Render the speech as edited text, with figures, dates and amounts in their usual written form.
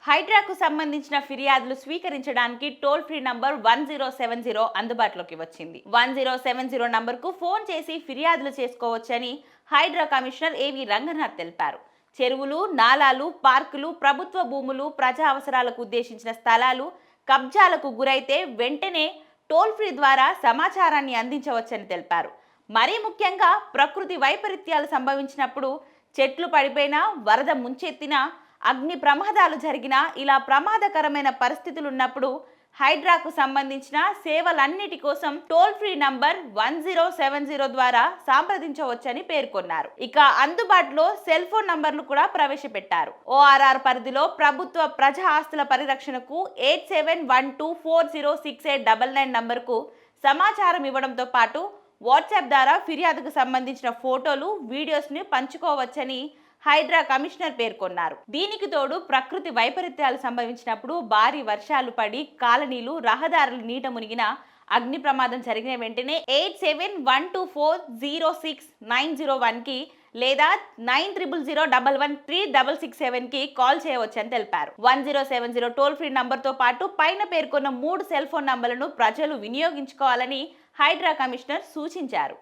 హైడ్రాకు సంబంధించిన ఫిర్యాదులు స్వీకరించడానికి టోల్ ఫ్రీ నంబర్ 1070 అందుబాటులోకి వచ్చింది. 1070 నంబర్కు ఫోన్ చేసి ఫిర్యాదులు చేసుకోవచ్చని హైడ్రా కమిషనర్ ఏవి రంగనాథ్ తెలిపారు. చెరువులు, నాలాలు, పార్కులు, ప్రభుత్వ భూములు, ప్రజా అవసరాలకు ఉద్దేశించిన స్థలాలు కబ్జాలకు గురైతే వెంటనే టోల్ ఫ్రీ ద్వారా సమాచారాన్ని అందించవచ్చని తెలిపారు. మరీ ముఖ్యంగా ప్రకృతి వైపరీత్యాలు సంభవించినప్పుడు చెట్లు పడిపోయినా, వరద ముంచెత్తినా, అగ్ని ప్రమాదాలు జరిగినా ఇలా ప్రమాదకరమైన పరిస్థితులు ఉన్నప్పుడు హైడ్రాకు సంబంధించిన సేవలన్నిటి కోసం టోల్ ఫ్రీ నంబర్ 1070 ద్వారా సంప్రదించవచ్చని పేర్కొన్నారు. ఇక అందుబాటులో సెల్ ఫోన్ నంబర్లు కూడా ప్రవేశపెట్టారు. ఓఆర్ఆర్ పరిధిలో ప్రభుత్వ ప్రజా ఆస్తుల పరిరక్షణకు 8712406899 నంబర్కు సమాచారం ఇవ్వడంతో పాటు వాట్సాప్ ద్వారా ఫిర్యాదుకు సంబంధించిన ఫోటోలు, వీడియోస్ని పంచుకోవచ్చని హైడ్రా కమిషనర్ పేర్కొన్నారు. దీనికి తోడు ప్రకృతి వైపరీత్యాలు సంభవించినప్పుడు భారీ వర్షాలు పడి కాలనీలు, రహదారులు నీట మునిగిన, అగ్ని ప్రమాదం జరిగిన వెంటనే 8712406901కి లేదా 9000113667కి కాల్ చేయవచ్చని తెలిపారు. 1070 టోల్ ఫ్రీ నంబర్తో పాటు పైన పేర్కొన్న 3 సెల్ ఫోన్ నంబర్లను ప్రజలు వినియోగించుకోవాలని హైడ్రా కమిషనర్ సూచించారు.